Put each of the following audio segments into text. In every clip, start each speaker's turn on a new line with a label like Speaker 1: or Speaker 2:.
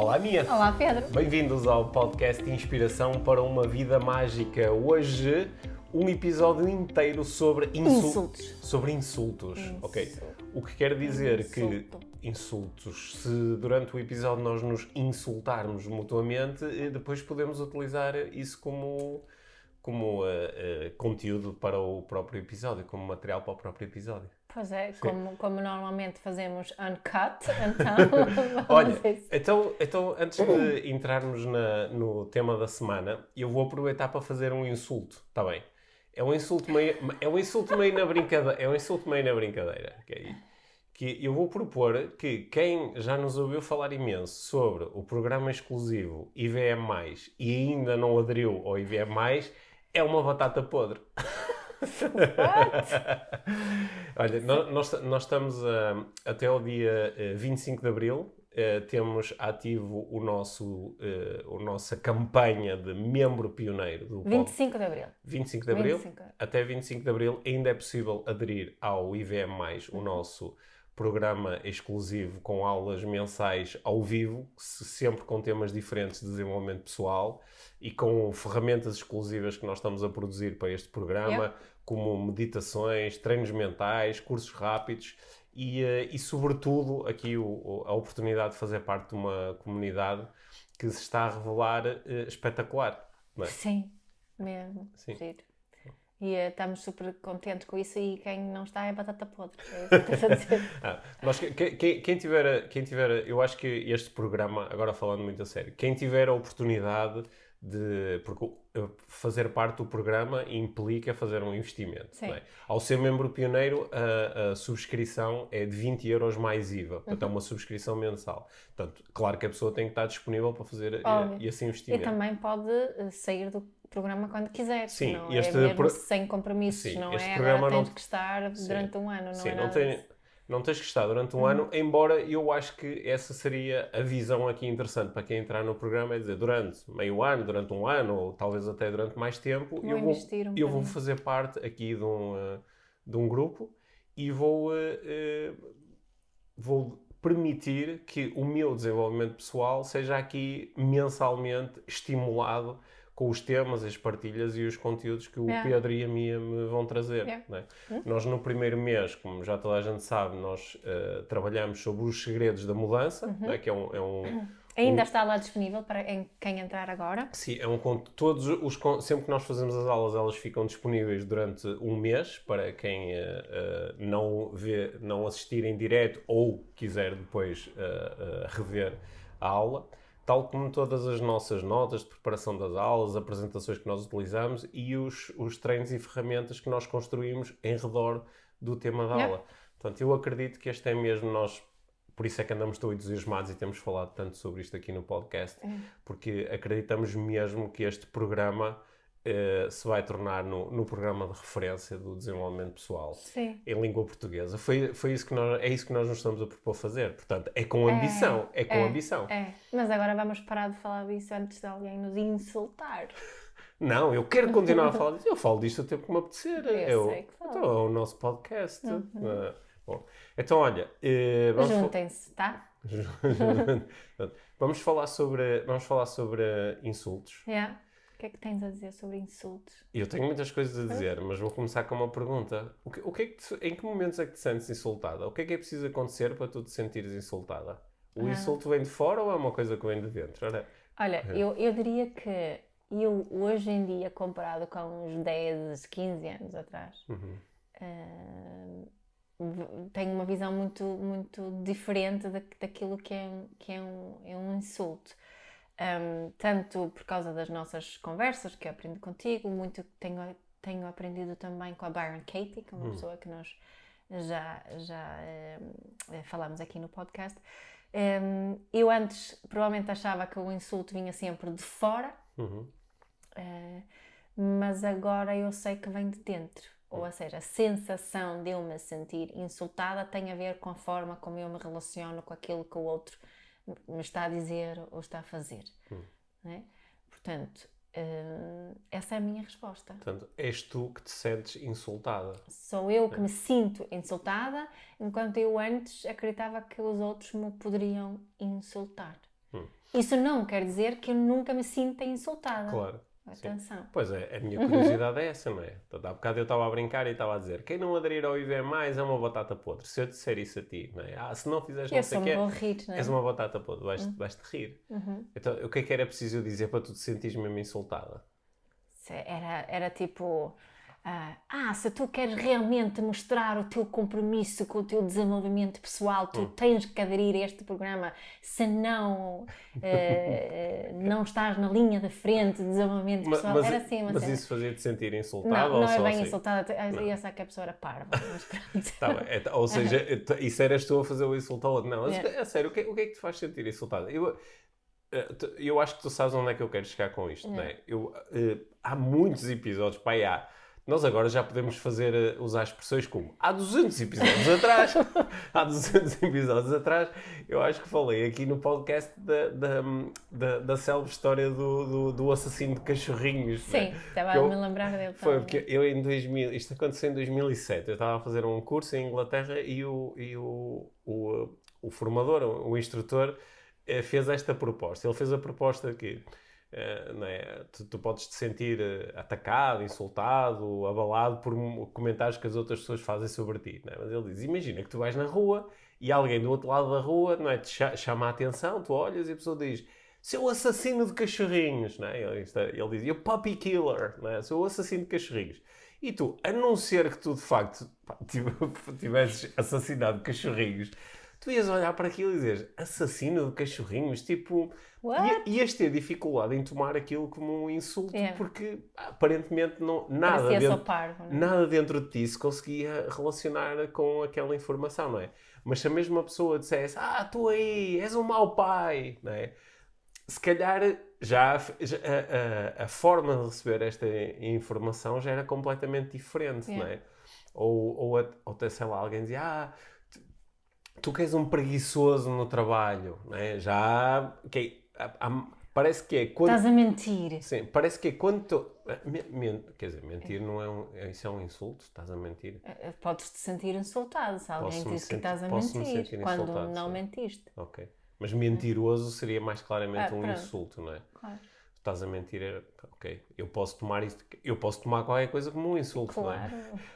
Speaker 1: Olá, Mia.
Speaker 2: Olá, Pedro.
Speaker 1: Bem-vindos ao podcast Inspiração para uma Vida Mágica. Hoje, um episódio inteiro sobre
Speaker 2: Insultos.
Speaker 1: Sobre insultos. Ok. O que quer dizer que insultos, se durante o episódio nós nos insultarmos mutuamente, depois podemos utilizar isso como conteúdo para o próprio episódio, como material para o próprio episódio.
Speaker 2: Pois é, como normalmente fazemos uncut, então
Speaker 1: Olha,
Speaker 2: vamos a isso.
Speaker 1: então antes de entrarmos no tema da semana, eu vou aproveitar para fazer um insulto, está bem? É um insulto meio na brincadeira, ok? Que eu vou propor que quem já nos ouviu falar imenso sobre o programa exclusivo IVM+, e ainda não aderiu ao IVM+, é uma batata podre. Olha, nós estamos até ao dia 25 de Abril, temos ativo a nossa campanha de membro pioneiro do
Speaker 2: 25 de Abril.
Speaker 1: 25 de Abril. Até 25 de Abril ainda é possível aderir ao IVM+, o nosso programa exclusivo com aulas mensais ao vivo, sempre com temas diferentes de desenvolvimento pessoal e com ferramentas exclusivas que nós estamos a produzir para este programa, como meditações, treinos mentais, cursos rápidos e sobretudo, aqui a oportunidade de fazer parte de uma comunidade que se está a revelar espetacular. Não é?
Speaker 2: Sim, mesmo.
Speaker 1: Sim.
Speaker 2: Giro. E estamos super contentes com isso e quem não está é batata podre. É isso que estás a dizer.
Speaker 1: Quem tiver, eu acho que este programa, agora falando muito a sério, quem tiver a oportunidade porque fazer parte do programa implica fazer um investimento. Não é? Ao ser membro pioneiro, a subscrição é de 20 euros mais IVA. Portanto, é uma subscrição mensal. Portanto, claro que a pessoa tem que estar disponível para fazer esse investimento.
Speaker 2: E também pode sair do programa quando quiser.
Speaker 1: Sim,
Speaker 2: não é mesmo sem compromissos. Sim, não é agora tens que estar durante um ano. Não é nada disso.
Speaker 1: Não tens que estar durante um ano, embora eu acho que essa seria a visão aqui interessante para quem entrar no programa, é dizer, durante meio ano, durante um ano, ou talvez até durante mais tempo, eu vou fazer parte aqui de um grupo e vou permitir que o meu desenvolvimento pessoal seja aqui mensalmente estimulado com os temas, as partilhas e os conteúdos que o Pedro e a Mia me vão trazer. Não é? Nós no primeiro mês, como já toda a gente sabe, nós trabalhamos sobre os segredos da mudança, não é? Que
Speaker 2: Ainda está lá disponível para quem entrar agora?
Speaker 1: Sim, é um conto. Sempre que nós fazemos as aulas, elas ficam disponíveis durante um mês para quem não assistir em direto ou quiser depois rever a aula. Tal como todas as nossas notas de preparação das aulas, apresentações que nós utilizamos e os treinos e ferramentas que nós construímos em redor do tema da aula. Portanto, eu acredito que este é mesmo por isso é que andamos tão entusiasmados e temos falado tanto sobre isto aqui no podcast, porque acreditamos mesmo que este programa se vai tornar no programa de referência do desenvolvimento pessoal em língua portuguesa. É isso que nós nos estamos a propor fazer. Portanto, é com ambição.
Speaker 2: Mas agora vamos parar de falar disso antes de alguém nos insultar.
Speaker 1: Não, eu quero continuar a falar disso. Eu falo disto o tempo que me apetecer.
Speaker 2: Eu sei que falo.
Speaker 1: Então é o nosso podcast. Bom, então olha...
Speaker 2: Juntem-se, tá?
Speaker 1: Vamos falar sobre insultos.
Speaker 2: O que é que tens a dizer sobre insultos?
Speaker 1: Eu tenho muitas coisas a dizer, mas vou começar com uma pergunta. Em que momentos é que te sentes insultada? O que é preciso acontecer para tu te sentires insultada? O insulto vem de fora ou é uma coisa que vem de dentro?
Speaker 2: Olha, eu diria que eu hoje em dia, comparado com uns 10, 15 anos atrás, tenho uma visão muito, muito diferente daquilo que é um insulto. Tanto por causa das nossas conversas que eu aprendi contigo, muito tenho aprendido também com a Byron Katie, que é uma pessoa que nós já falámos aqui no podcast. Eu antes provavelmente achava que o insulto vinha sempre de fora, mas agora eu sei que vem de dentro. Ou seja, a sensação de eu me sentir insultada tem a ver com a forma como eu me relaciono com aquilo que o outro me está a dizer ou está a fazer. Não é? Portanto, essa é a minha resposta.
Speaker 1: Portanto, és tu que te sentes insultada.
Speaker 2: Sou eu que me sinto insultada, enquanto eu antes acreditava que os outros me poderiam insultar. Isso não quer dizer que eu nunca me sinta insultada.
Speaker 1: Claro.
Speaker 2: Atenção.
Speaker 1: Sim. Pois é, a minha curiosidade é essa, não é? Portanto, há bocado eu estava a brincar e estava a dizer: quem não aderir ao IVM mais é uma batata podre. Se eu disser isso a ti, não é? Se não fizeres não sei o que,
Speaker 2: vou rir, não é?
Speaker 1: és uma batata podre, vais-te rir. Então, o que é que era preciso eu dizer para tu te sentires mesmo insultada?
Speaker 2: Era tipo... se tu queres realmente mostrar o teu compromisso com o teu desenvolvimento pessoal, tu tens que aderir a este programa, senão não estás na linha da frente de desenvolvimento pessoal. Era assim,
Speaker 1: mas isso fazia-te sentir insultada?
Speaker 2: Não,
Speaker 1: ou
Speaker 2: não é
Speaker 1: só
Speaker 2: bem
Speaker 1: assim?
Speaker 2: insultada, ia ser que a pessoa era parva, mas pronto.
Speaker 1: Tá bem. Ou seja, isso eras tu a fazer o insulto ao outro. Não, mas
Speaker 2: Yeah.
Speaker 1: a sério, o que é que te faz sentir insultada? Eu acho que tu sabes onde é que eu quero chegar com isto, não é? Há muitos episódios, pá, nós agora já podemos usar expressões como há 200 episódios atrás, eu acho que falei aqui no podcast da célebre história do assassino de cachorrinhos.
Speaker 2: Sim, estava a me lembrar dele.
Speaker 1: Foi porque eu isto aconteceu em 2007, eu estava a fazer um curso em Inglaterra e o formador, o instrutor, fez esta proposta. Ele fez a proposta que não é? Tu podes te sentir atacado, insultado, abalado por comentários que as outras pessoas fazem sobre ti, não é? Mas ele diz, imagina que tu vais na rua e alguém do outro lado da rua, não é, te chama a atenção, tu olhas e a pessoa diz: seu assassino de cachorrinhos, não é? Ele diz, eu puppy killer, não é? Seu assassino de cachorrinhos. E tu, a não ser que tu de facto tivesses assassinado cachorrinhos, tu ias olhar para aquilo e dizer, assassino de cachorrinhos, tipo... Ias ter dificuldade em tomar aquilo como um insulto, porque aparentemente nada dentro de ti se conseguia relacionar com aquela informação, não é? Mas se a mesma pessoa dissesse, tu aí, és um mau pai, não é? Se calhar já a forma de receber esta informação já era completamente diferente, não é? Ou até, sei lá, alguém dizia, tu que és um preguiçoso no trabalho, não é? Parece que é quando...
Speaker 2: Estás a mentir.
Speaker 1: Sim, parece que é quando tu... Quer dizer, mentir não é isso é um insulto? Estás a mentir?
Speaker 2: Podes-te sentir insultado se alguém diz que estás a mentir, quando não mentiste.
Speaker 1: Ok. Mas mentiroso seria mais claramente um insulto, não é?
Speaker 2: Claro.
Speaker 1: Estás a mentir, ok. Eu posso tomar qualquer coisa como um insulto,
Speaker 2: claro.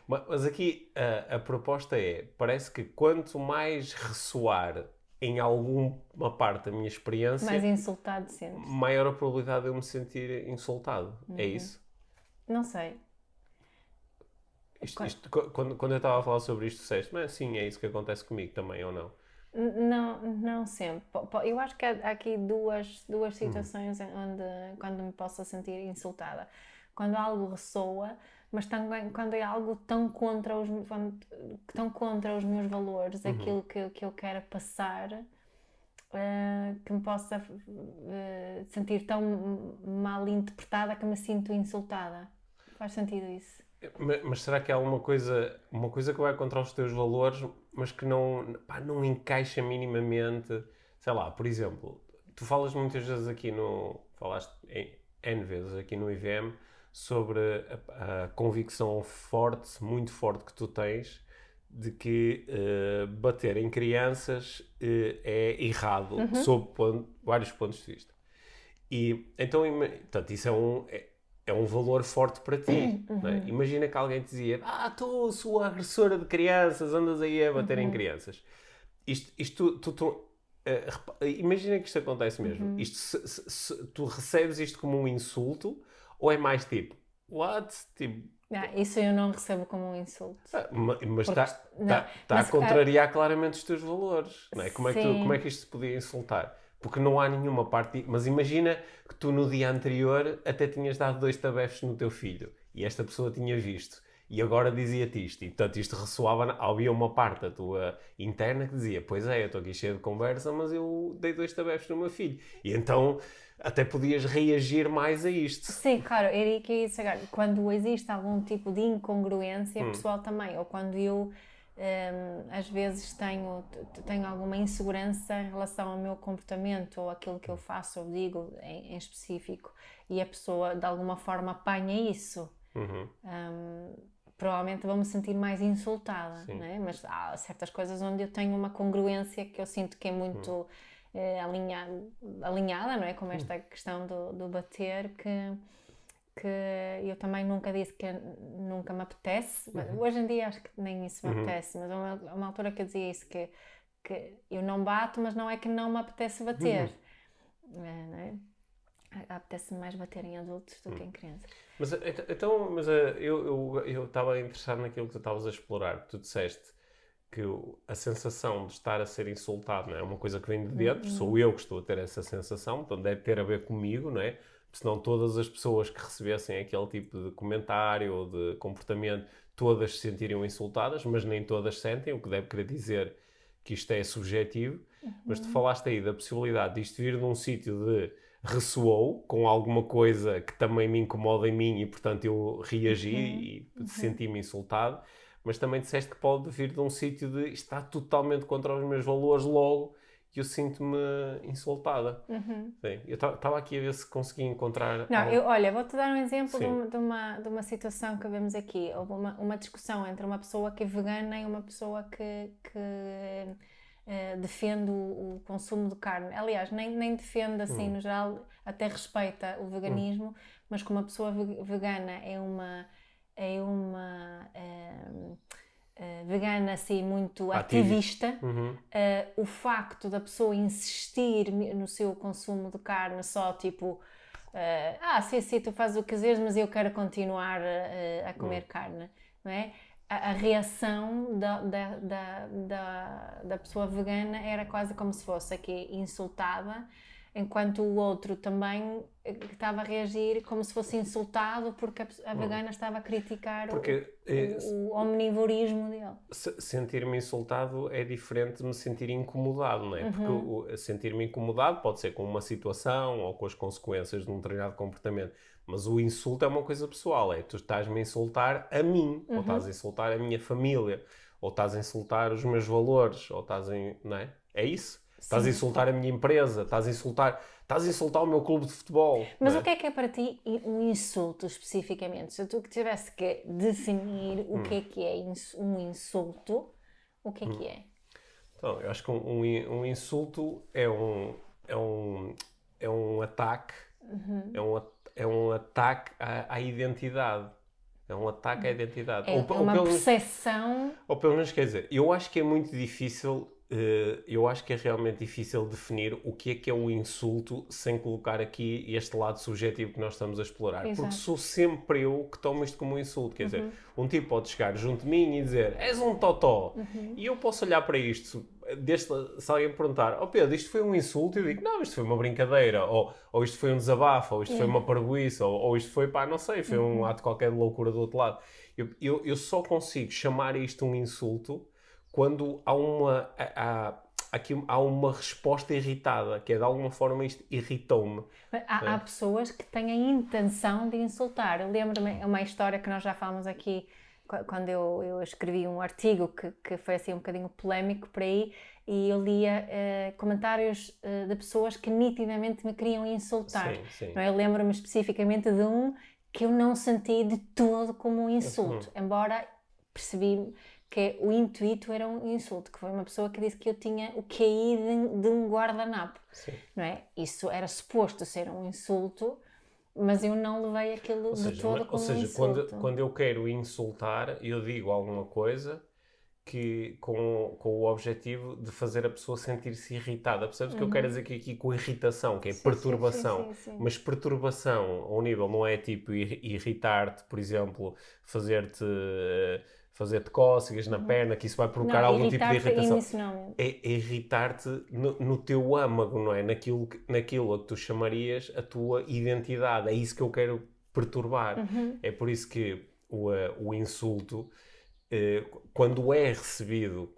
Speaker 1: Não é? Mas aqui a proposta parece que quanto mais ressoar em alguma parte da minha experiência,
Speaker 2: mais insultado sentes.
Speaker 1: Maior a probabilidade de eu me sentir insultado. É isso?
Speaker 2: Não sei.
Speaker 1: Quando eu estava a falar sobre isto, disseste, mas sim, é isso que acontece comigo também, ou não?
Speaker 2: Não sempre. Eu acho que há aqui duas situações quando me posso sentir insultada. Quando algo ressoa, mas também quando é algo tão contra os meus valores, aquilo que eu quero passar, que me possa sentir tão mal interpretada que me sinto insultada. Faz sentido isso?
Speaker 1: Mas será que há uma coisa que vai contra os teus valores, mas que não encaixa minimamente? Sei lá, por exemplo, tu falas muitas vezes falaste N vezes aqui no IVM sobre a convicção muito forte que tu tens de que bater em crianças é errado, sob vários pontos de vista. E então, portanto, isso é um valor forte para ti. Não é? Imagina que alguém te dizia, tu, sua agressora de crianças, andas aí a bater em crianças. Imagina que isto acontece mesmo. Tu recebes isto como um insulto ou é mais tipo, what? Tipo,
Speaker 2: isso eu não recebo como um insulto.
Speaker 1: Mas está a contrariar claramente os teus valores. Não é? Como é que isto se podia insultar? Porque não há nenhuma parte... Mas imagina que tu no dia anterior até tinhas dado 2 tabefes no teu filho e esta pessoa tinha visto e agora dizia-te isto e portanto isto ressoava, havia uma parte da tua interna que dizia, pois é, eu estou aqui cheio de conversa, mas eu dei 2 tabefes no meu filho e então até podias reagir mais a isto.
Speaker 2: Sim, claro, era que isso agora, quando existe algum tipo de incongruência pessoal também, ou quando eu às vezes tenho alguma insegurança em relação ao meu comportamento ou aquilo que eu faço ou digo em específico e a pessoa de alguma forma apanha isso, provavelmente vou-me sentir mais insultada, não é? Mas há certas coisas onde eu tenho uma congruência que eu sinto que é muito alinhada, não é? Com esta questão do bater, que eu também nunca disse que nunca me apetece. Hoje em dia acho que nem isso me apetece, mas há uma altura que eu dizia isso, que eu não bato, mas não é que não me apetece bater. Não é? Apetece-me mais bater em adultos do que em crianças.
Speaker 1: Mas eu estava interessado naquilo que tu estavas a explorar. Tu disseste que a sensação de estar a ser insultado, não é uma coisa que vem de dentro, sou eu que estou a ter essa sensação, então deve ter a ver comigo, não é? Senão todas as pessoas que recebessem aquele tipo de comentário ou de comportamento, todas se sentiriam insultadas, mas nem todas sentem, o que deve querer dizer que isto é subjetivo. Mas tu falaste aí da possibilidade de isto vir de um sítio de ressoou com alguma coisa que também me incomoda em mim e, portanto, eu reagi e senti-me insultado. Mas também disseste que pode vir de um sítio de está totalmente contra os meus valores logo e eu sinto-me insultada. Sim. Eu estava aqui a ver se conseguia encontrar...
Speaker 2: Não, olha, vou-te dar um exemplo de uma situação que vemos aqui. Houve uma discussão entre uma pessoa que é vegana e uma pessoa que defende o consumo de carne. Aliás, nem defende assim no geral, até respeita o veganismo, mas como uma pessoa vegana é uma vegana assim muito ativista, o facto da pessoa insistir no seu consumo de carne só tipo sim, tu fazes o que quiseres, mas eu quero continuar a comer carne, não é? A reação da pessoa vegana era quase como se fosse aqui insultada, enquanto o outro também estava a reagir como se fosse insultado porque a vegana estava a criticar o omnivorismo dele.
Speaker 1: Sentir-me insultado é diferente de me sentir incomodado, não é? Porque sentir-me incomodado pode ser com uma situação ou com as consequências de um determinado comportamento, mas o insulto é uma coisa pessoal, tu estás-me a insultar a mim, ou estás a insultar a minha família, ou estás a insultar os meus valores, ou não é? É isso? Estás a insultar a minha empresa, estás a insultar o meu clube de futebol.
Speaker 2: Mas o que é para ti um insulto especificamente? Se tu tivesse que definir o que é um insulto, o que é?
Speaker 1: Então, eu acho que um insulto é um ataque, é um ataque à identidade. É um ataque à identidade.
Speaker 2: É uma percepção...
Speaker 1: Ou pelo menos, quer dizer, eu acho que é muito difícil... eu acho que é realmente difícil definir o que é um insulto sem colocar aqui este lado subjetivo que nós estamos a explorar.
Speaker 2: Exato.
Speaker 1: Porque sou sempre eu que tomo isto como um insulto. Quer dizer, um tipo pode chegar junto de mim e dizer és um totó. E eu posso olhar para isto, se alguém me perguntar Pedro, isto foi um insulto? Eu digo, não, isto foi uma brincadeira. Ou isto foi um desabafo, ou isto foi uma parvoíce, ou isto foi, não sei, foi um ato qualquer de loucura do outro lado. Eu só consigo chamar isto um insulto quando há uma resposta irritada, que é de alguma forma isto irritou-me.
Speaker 2: Há pessoas que têm a intenção de insultar. Eu lembro-me, é uma história que nós já falamos aqui, quando eu escrevi um artigo que foi assim um bocadinho polémico por aí, e eu lia comentários de pessoas que nitidamente me queriam insultar.
Speaker 1: Sim.
Speaker 2: Não, eu lembro-me especificamente de um que eu não senti de todo como um insulto, embora percebi que o intuito era um insulto, que foi uma pessoa que disse que eu tinha o QI de um guardanapo, não é? Isso era suposto ser um insulto, mas eu não levei aquilo de todo como um insulto.
Speaker 1: Quando eu quero insultar, eu digo alguma coisa que, com o objetivo de fazer a pessoa sentir-se irritada. Percebes o que eu quero dizer aqui com irritação, que é perturbação.
Speaker 2: Sim.
Speaker 1: Mas perturbação ao nível não é tipo irritar-te, por exemplo, fazer-te cócegas na perna, que isso vai provocar algum tipo de irritação. É irritar-te no teu âmago, não é? Naquilo a que tu chamarias a tua identidade. É isso que eu quero perturbar. É por isso que o insulto, quando é recebido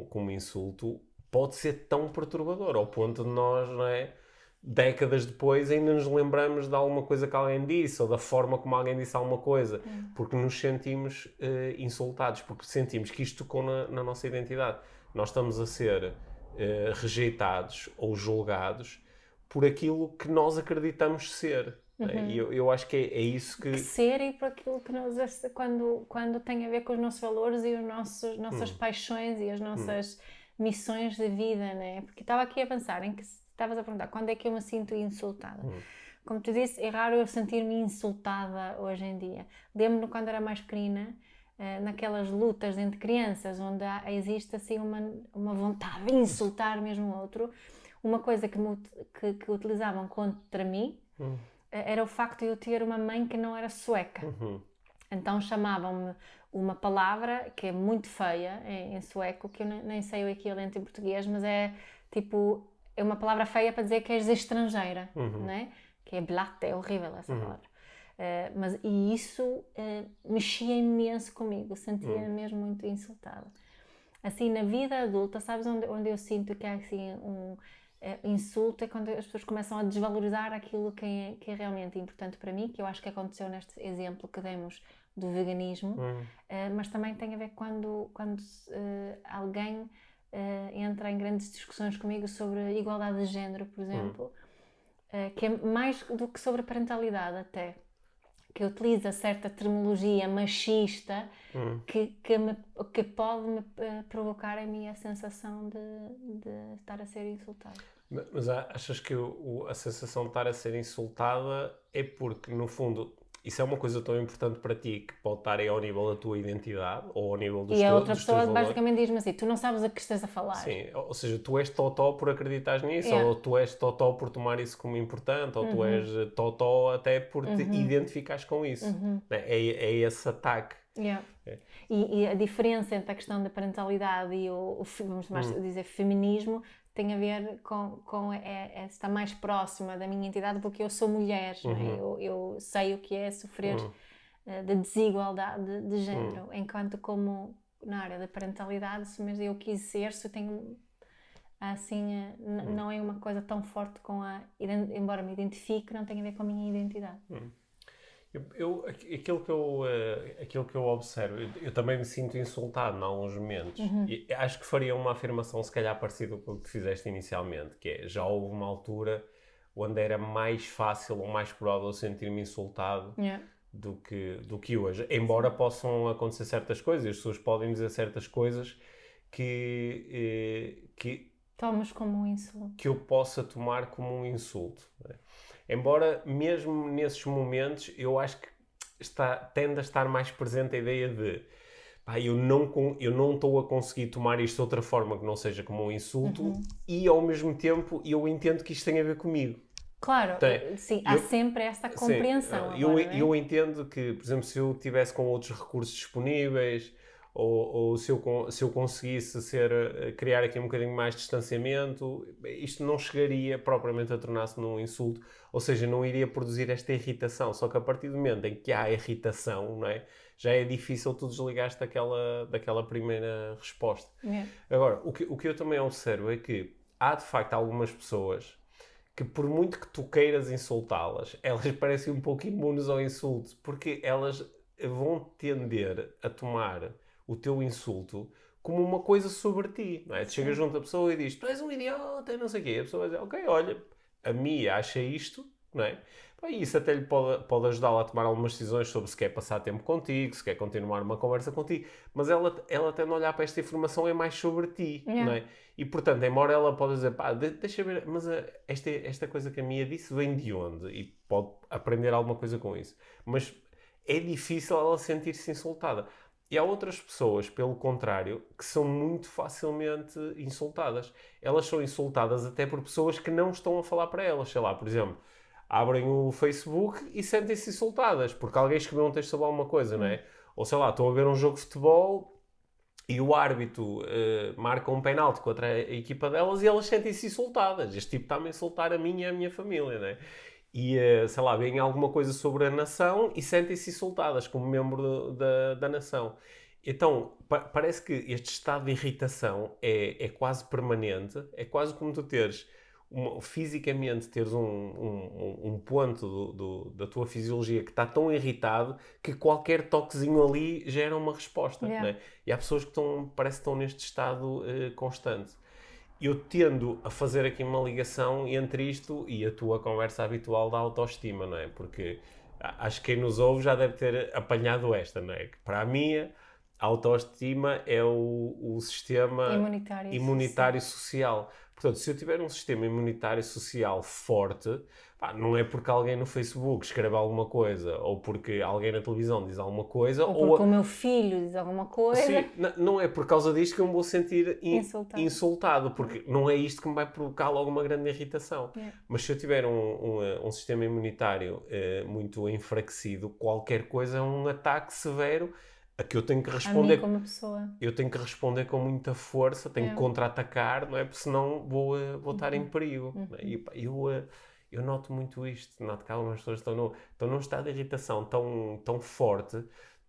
Speaker 1: como insulto, pode ser tão perturbador, ao ponto de nós, não é? Décadas depois ainda nos lembramos de alguma coisa que alguém disse ou da forma como alguém disse alguma coisa, porque nos sentimos insultados, porque sentimos que isto tocou na nossa identidade. Nós estamos a ser rejeitados ou julgados por aquilo que nós acreditamos ser. E eu acho que é isso que...
Speaker 2: Ser e por aquilo que nós... Quando tem a ver com os nossos valores e as nossas paixões e as nossas missões de vida, né? Porque estava aqui a pensar em que estavas a perguntar, quando é que eu me sinto insultada? Como tu disse, é raro eu sentir-me insultada hoje em dia. Lembro-me quando era mais pequenina, naquelas lutas entre crianças, onde existe assim uma vontade de insultar mesmo o outro. Uma coisa que utilizavam contra mim era o facto de eu ter uma mãe que não era sueca. Então chamavam-me uma palavra que é muito feia em sueco, que eu nem sei o equivalente em português, mas é tipo, é uma palavra feia para dizer que és estrangeira, não é? Que é blatte, é horrível essa palavra. E isso mexia imenso comigo, sentia-me mesmo muito insultada. Assim, na vida adulta, sabes onde eu sinto que há assim insulto é quando as pessoas começam a desvalorizar aquilo que é realmente importante para mim, que eu acho que aconteceu neste exemplo que demos do veganismo, mas também tem a ver quando alguém entra em grandes discussões comigo sobre igualdade de género, por exemplo, que é mais do que sobre parentalidade até, que utiliza certa terminologia machista que pode me provocar a minha sensação de estar a ser insultada.
Speaker 1: Mas achas que a sensação de estar a ser insultada é porque, no fundo, isso é uma coisa tão importante para ti que pode estar aí ao nível da tua identidade ou ao nível dos teus valores?
Speaker 2: E a outra pessoa basicamente diz-me assim, tu não sabes a que estás a falar.
Speaker 1: Sim, ou seja, tu és totó por acreditares nisso, ou tu és totó por tomar isso como importante, ou tu és totó até por te identificares com isso. É esse ataque.
Speaker 2: E a diferença entre a questão da parentalidade e vamos mais dizer, feminismo, tem a ver com estar mais próxima da minha identidade porque eu sou mulher, não é? Eu sei o que é sofrer de desigualdade de género, enquanto como na área da parentalidade, se mesmo eu quis ser, se eu tenho assim, não é uma coisa tão forte embora me identifique, não tem a ver com a minha identidade.
Speaker 1: Aquilo que eu observo, eu também me sinto insultado em alguns momentos. E acho que faria uma afirmação se calhar parecida com o que fizeste inicialmente, que é, já houve uma altura onde era mais fácil ou mais provável sentir-me insultado do que hoje. Embora possam acontecer certas coisas, as pessoas podem dizer certas coisas que
Speaker 2: tomas como um insulto.
Speaker 1: Que eu possa tomar como um insulto. Né? Embora, mesmo nesses momentos, eu acho que tende a estar mais presente a ideia de eu não estou a conseguir tomar isto de outra forma que não seja como um insulto e, ao mesmo tempo, eu entendo que isto tem a ver comigo.
Speaker 2: Claro, sim, há sempre essa compreensão.
Speaker 1: Eu entendo que, por exemplo, se eu estivesse com outros recursos disponíveis ou se eu conseguisse criar aqui um bocadinho mais de distanciamento, isto não chegaria propriamente a tornar-se num insulto, ou seja, não iria produzir esta irritação. Só que a partir do momento em que há irritação, não é? Já é difícil tu desligares daquela primeira resposta. Agora, o que eu também observo é que há de facto algumas pessoas que, por muito que tu queiras insultá-las, elas parecem um pouco imunes ao insulto, porque elas vão tender a tomar o teu insulto como uma coisa sobre ti, não é? Tu chegas junto à pessoa e dizes, tu és um idiota, não sei o quê. A pessoa vai dizer, ok, olha, a Mia acha isto, não é? E isso até lhe pode ajudá-la a tomar algumas decisões sobre se quer passar tempo contigo, se quer continuar uma conversa contigo, mas ela tende a olhar para esta informação é mais sobre ti, não é? E, portanto, embora ela pode dizer, deixa ver, mas esta coisa que a Mia disse vem de onde? E pode aprender alguma coisa com isso. Mas é difícil ela sentir-se insultada. E há outras pessoas, pelo contrário, que são muito facilmente insultadas. Elas são insultadas até por pessoas que não estão a falar para elas. Sei lá, por exemplo, abrem o Facebook e sentem-se insultadas porque alguém escreveu um texto sobre alguma coisa, não é? Ou sei lá, estão a ver um jogo de futebol e o árbitro marca um penalti contra a equipa delas e elas sentem-se insultadas. Este tipo está-me a insultar a mim e a minha família, não é? E, sei lá, veem alguma coisa sobre a nação e sentem-se insultadas como membro da nação. Então, parece que este estado de irritação é quase permanente, é quase como tu teres, fisicamente, teres um ponto da tua fisiologia que está tão irritado que qualquer toquezinho ali gera uma resposta. Né? E há pessoas que parece que estão neste estado constante. Eu tendo a fazer aqui uma ligação entre isto e a tua conversa habitual da autoestima, não é? Porque acho que quem nos ouve já deve ter apanhado esta, não é? Que para mim, a autoestima é o sistema imunitário social. Portanto, se eu tiver um sistema imunitário social forte, pá, não é porque alguém no Facebook escreve alguma coisa, ou porque alguém na televisão diz alguma coisa,
Speaker 2: Ou porque o meu filho diz alguma coisa.
Speaker 1: Sim, não é por causa disto que eu me vou sentir insultado, porque não é isto que me vai provocar logo uma grande irritação.
Speaker 2: Yeah.
Speaker 1: Mas se eu tiver um sistema imunitário muito enfraquecido, qualquer coisa é um ataque severo a que eu tenho que responder.
Speaker 2: A mim como pessoa.
Speaker 1: Eu tenho que responder com muita força, tenho que contra-atacar, não é? Porque senão vou estar em perigo. Não é? E, pá, eu noto muito isto, noto que algumas pessoas estão num estado de irritação tão forte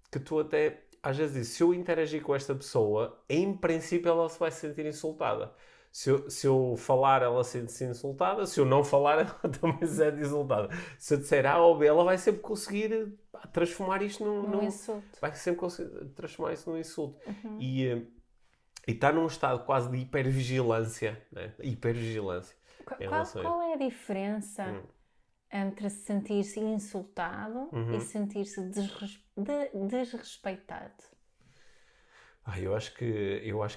Speaker 1: que tu até, às vezes dizes, se eu interagir com esta pessoa, em princípio ela se vai sentir insultada. Se eu falar, ela sente-se insultada. Se eu não falar, ela também se sente insultada. Se eu disser A ou B, ela vai sempre conseguir transformar isto num
Speaker 2: insulto.
Speaker 1: Vai sempre conseguir transformar isso num insulto. E está num estado quase de hipervigilância. Né? Hipervigilância.
Speaker 2: Qual é a diferença entre sentir-se insultado e sentir-se desrespeitado?
Speaker 1: Eu acho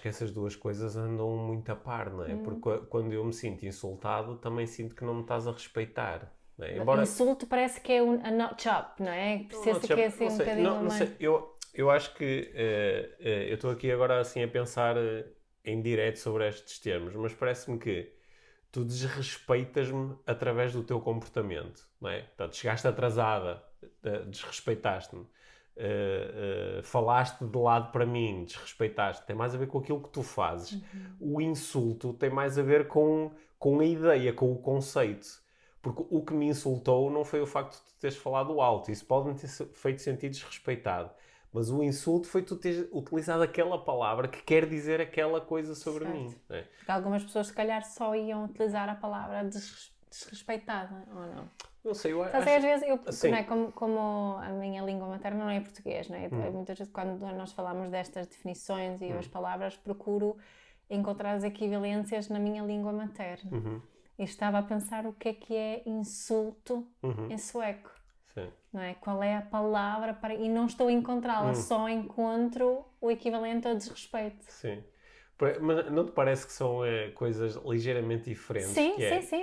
Speaker 1: que essas duas coisas andam muito a par, não é? Porque quando eu me sinto insultado, também sinto que não me estás a respeitar. Não é?
Speaker 2: Insulto parece que é a notch up, não é? Precisa que é assim um bocadinho mais...
Speaker 1: Sei. Eu acho que eu estou aqui agora assim a pensar em direto sobre estes termos, mas parece-me que tu desrespeitas-me através do teu comportamento, não é? Portanto, chegaste atrasada, desrespeitaste-me. Falaste de lado para mim, desrespeitaste, tem mais a ver com aquilo que tu fazes. O insulto tem mais a ver com a ideia, com o conceito. Porque o que me insultou não foi o facto de tu teres falado alto, isso pode-me ter feito sentir desrespeitado, mas o insulto foi tu teres utilizado aquela palavra que quer dizer aquela coisa sobre mim. Não é?
Speaker 2: Porque algumas pessoas se calhar só iam utilizar a palavra desrespeitada, ou não?
Speaker 1: Não sei, eu acho...
Speaker 2: Às vezes, não é, como a minha língua materna não é português, não é? Muitas vezes quando nós falamos destas definições e as palavras, procuro encontrar as equivalências na minha língua materna. E estava a pensar o que é insulto em sueco.
Speaker 1: Sim.
Speaker 2: Não é? Qual é a palavra para... E não estou a encontrá-la, só encontro o equivalente ao desrespeito.
Speaker 1: Sim. Mas não te parece que são coisas ligeiramente diferentes?
Speaker 2: Sim,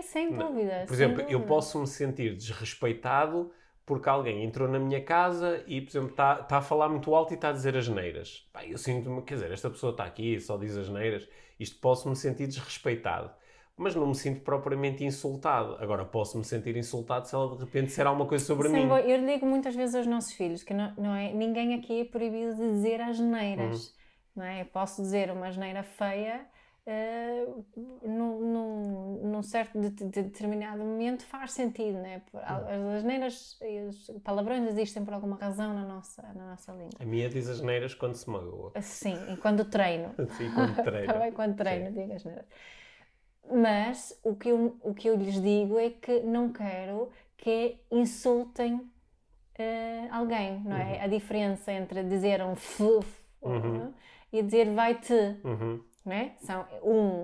Speaker 2: sem dúvida.
Speaker 1: Por exemplo, eu posso me sentir desrespeitado porque alguém entrou na minha casa e, por exemplo, está a falar muito alto e está a dizer asneiras. Pá, eu sinto-me, quer dizer, esta pessoa está aqui e só diz asneiras. Isto posso-me sentir desrespeitado. Mas não me sinto propriamente insultado. Agora, posso-me sentir insultado se ela de repente disser alguma coisa sobre mim.
Speaker 2: Eu digo muitas vezes aos nossos filhos que não é, ninguém aqui é proibido de dizer asneiras. Não é? Eu posso dizer uma asneira feia num certo determinado momento faz sentido, não é? As asneiras, os palavrões existem por alguma razão na nossa língua.
Speaker 1: A minha diz asneiras quando se magoa.
Speaker 2: Sim, e quando treino.
Speaker 1: Sim, quando treino.
Speaker 2: Também quando treino digo asneiras. Mas o que eu lhes digo é que não quero que insultem alguém, não é? A diferença entre dizer um e dizer vai-te, não é?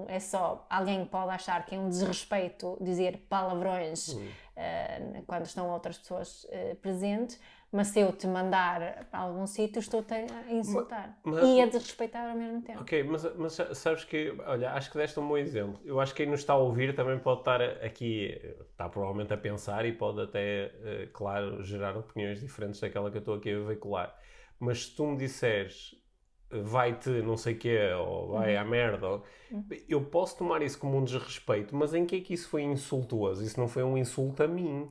Speaker 2: É só alguém pode achar que é um desrespeito dizer palavrões quando estão outras pessoas presentes, mas se eu te mandar para algum sítio, estou-te a insultar e a desrespeitar ao mesmo tempo.
Speaker 1: Ok, mas sabes que, olha, acho que deste um bom exemplo. Eu acho que quem nos está a ouvir também pode estar aqui, está provavelmente a pensar e pode até, claro, gerar opiniões diferentes daquela que eu estou aqui a veicular. Mas se tu me disseres vai-te não sei o quê, ou vai à merda, eu posso tomar isso como um desrespeito, mas em que é que isso foi insultuoso? Isso não foi um insulto a mim.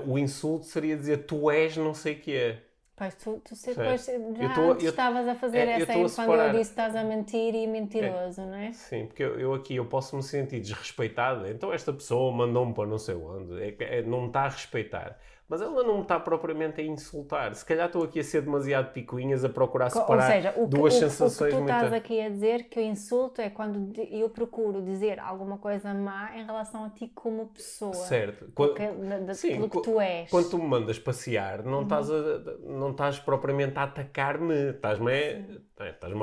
Speaker 1: O insulto seria dizer tu és não sei o quê.
Speaker 2: Pois, tu depois já estavas a fazer essa aí quando eu disse estás a mentir e mentiroso, não é?
Speaker 1: Sim, porque eu posso me sentir desrespeitado. Então esta pessoa mandou-me para não sei onde. Não me está a respeitar. Mas ela não me está propriamente a insultar. Se calhar estou aqui a ser demasiado picuinhas, a procurar separar duas sensações.
Speaker 2: O que tu estás aqui a dizer que o insulto é quando eu procuro dizer alguma coisa má em relação a ti como pessoa.
Speaker 1: Certo.
Speaker 2: Pelo que tu és.
Speaker 1: Quando tu me mandas passear, não estás propriamente a atacar-me. Estás-me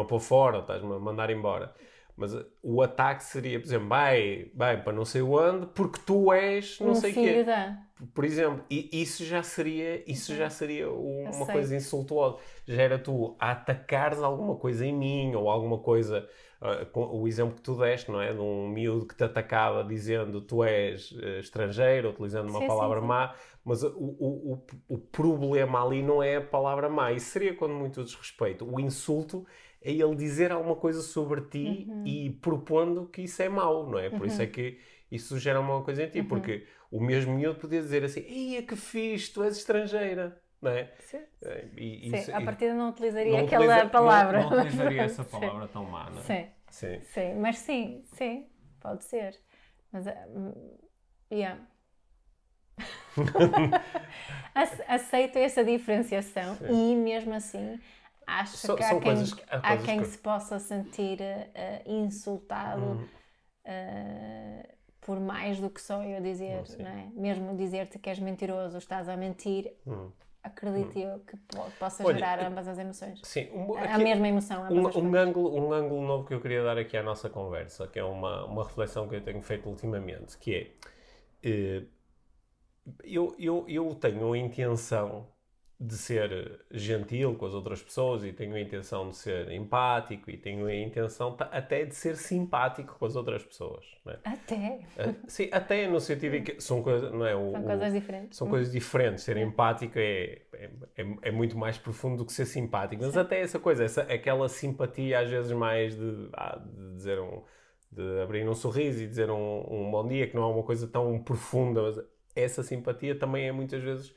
Speaker 1: a pôr fora, estás-me a mandar embora. Mas o ataque seria, por exemplo, vai para não sei onde, porque tu és não sei o quê.
Speaker 2: Filho da...
Speaker 1: Por exemplo, isso já seria uma
Speaker 2: Aceito.
Speaker 1: coisa insultuosa. Já era tu a atacares alguma coisa em mim ou alguma coisa. O exemplo que tu deste, não é? De um miúdo que te atacava dizendo tu és estrangeiro, utilizando uma
Speaker 2: Sim,
Speaker 1: palavra
Speaker 2: sim.
Speaker 1: má, mas o problema ali não é a palavra má. Isso seria quando muito desrespeito. O insulto é ele dizer alguma coisa sobre ti e propondo que isso é mau, não é? Por isso é que isso gera uma coisa em ti, porque o mesmo miúdo podia dizer assim: Eia, que fixe, tu és estrangeira, não é?
Speaker 2: Sim.
Speaker 1: Isso,
Speaker 2: À partida não utilizaria
Speaker 1: não
Speaker 2: aquela palavra.
Speaker 1: Não utilizaria
Speaker 2: mas
Speaker 1: essa
Speaker 2: pronto,
Speaker 1: palavra tão má, não é?
Speaker 2: Sim.
Speaker 1: Sim.
Speaker 2: Sim, mas sim, pode ser. Mas, yeah. Aceito essa diferenciação e mesmo assim acho que há quem se possa sentir insultado por mais do que só eu dizer, não é? Mesmo dizer-te que és mentiroso, estás a mentir, acredito eu que possa gerar ambas as emoções.
Speaker 1: Sim,
Speaker 2: A mesma emoção, ambas as
Speaker 1: um ângulo novo que eu queria dar aqui à nossa conversa, que é uma reflexão que eu tenho feito ultimamente, que é, eu tenho a intenção de ser gentil com as outras pessoas e tenho a intenção de ser empático e tenho a intenção até de ser simpático com as outras pessoas. Não é?
Speaker 2: Até.
Speaker 1: Sim, até no sentido em que são coisas, não é?
Speaker 2: São coisas diferentes.
Speaker 1: São coisas diferentes. Ser empático é muito mais profundo do que ser simpático. Mas até essa coisa, aquela simpatia às vezes mais de dizer de abrir um sorriso e dizer um bom dia, que não é uma coisa tão profunda, mas essa simpatia também é muitas vezes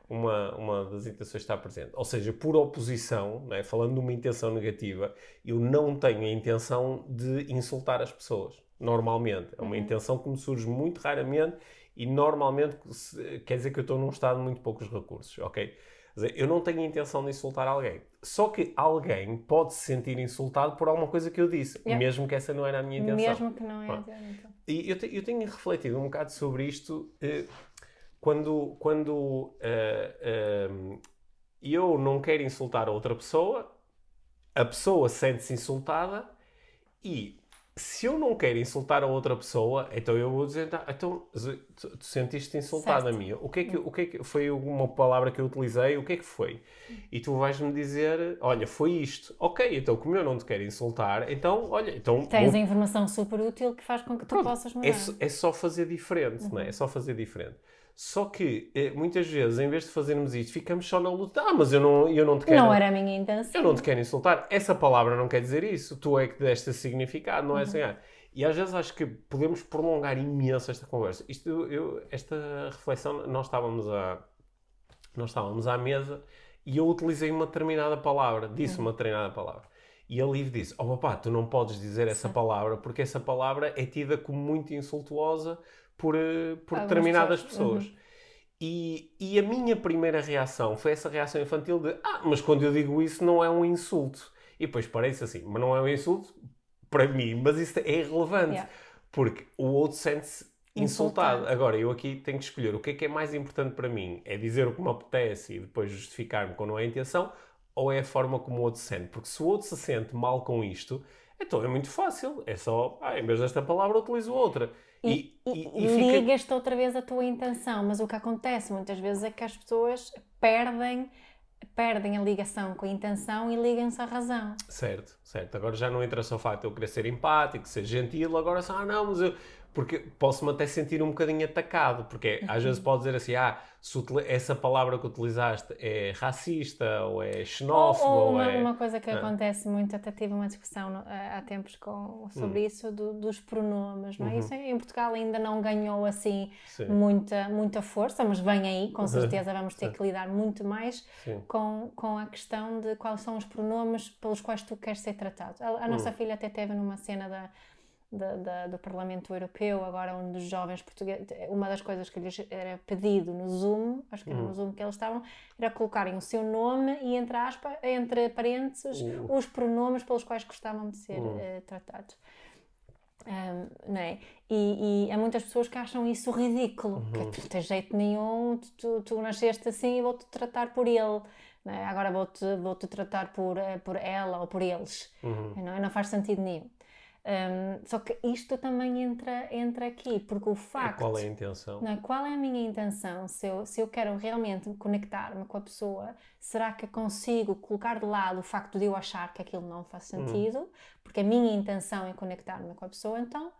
Speaker 1: uma das intenções que está presente. Ou seja, por oposição, não é? Falando de uma intenção negativa, eu não tenho a intenção de insultar as pessoas, normalmente. É uma intenção que me surge muito raramente e normalmente quer dizer que eu estou num estado de muito poucos recursos, ok? Quer dizer, eu não tenho a intenção de insultar alguém. Só que alguém pode se sentir insultado por alguma coisa que eu disse, mesmo que essa não era a minha intenção.
Speaker 2: Mesmo que não é a intenção.
Speaker 1: E eu tenho refletido um bocado sobre isto quando eu não quero insultar a outra pessoa, a pessoa sente-se insultada e se eu não quero insultar a outra pessoa, então eu vou dizer, então tu sentiste insultada a mim. O que é que foi uma palavra que eu utilizei? O que é que foi? E tu vais-me dizer, olha, foi isto. Ok, então como eu não te quero insultar, então, olha, então...
Speaker 2: Tens a informação super útil que faz com que tu possas mudar.
Speaker 1: É só fazer diferente, não é? É só fazer diferente. Só que, muitas vezes, em vez de fazermos isto, ficamos só na luta. Mas eu não te quero...
Speaker 2: Não era a minha intenção.
Speaker 1: Eu não te quero insultar. Essa palavra não quer dizer isso. Tu é que deste esse significado, não é assim? E às vezes acho que podemos prolongar imenso esta conversa. Esta reflexão, nós estávamos à mesa e eu utilizei uma determinada palavra. Disse uma determinada palavra. E a Liv disse, papá, tu não podes dizer essa palavra porque essa palavra é tida como muito insultuosa por determinadas pessoas. E a minha primeira reação foi essa reação infantil de mas quando eu digo isso não é um insulto. E depois parece assim, mas não é um insulto para mim, mas isso é irrelevante. Porque o outro sente-se insultado. Agora, eu aqui tenho que escolher o que é mais importante para mim. É dizer o que me apetece e depois justificar-me quando não é a intenção, ou é a forma como o outro se sente? Porque se o outro se sente mal com isto, então é muito fácil. É só, em vez desta palavra, utilizo outra.
Speaker 2: E ligas-te outra vez a tua intenção, mas o que acontece muitas vezes é que as pessoas perdem a ligação com a intenção e ligam-se à razão.
Speaker 1: Certo. Agora já não entra só o facto de eu querer ser empático, ser gentil, agora só, não, mas eu... Porque posso-me até sentir um bocadinho atacado, porque às vezes pode dizer assim, se essa palavra que utilizaste é racista, ou é xenófoba,
Speaker 2: ou uma coisa que acontece muito, até tive uma discussão há tempos sobre isso, dos pronomes, não é? Isso em Portugal ainda não ganhou assim muita força, mas vem aí, com certeza vamos ter que lidar muito mais com a questão de quais são os pronomes pelos quais tu queres ser tratado. A nossa filha até teve numa cena do Parlamento Europeu, agora um dos jovens portugueses, uma das coisas que lhes era pedido no Zoom, acho que era no Zoom que eles estavam, era colocarem o seu nome e entre parênteses os pronomes pelos quais gostavam de ser tratados. Não é? E há muitas pessoas que acham isso ridículo, que não tem jeito nenhum, tu nasceste assim e vou-te tratar por ele. Não é? Agora vou-te tratar por ela ou por eles. Não faz sentido nenhum. Só que isto também entra aqui, porque o facto...
Speaker 1: Qual é a intenção?
Speaker 2: Não é? Qual é a minha intenção? Se eu quero realmente conectar-me com a pessoa, será que eu consigo colocar de lado o facto de eu achar que aquilo não faz sentido? Porque a minha intenção é conectar-me com a pessoa, então,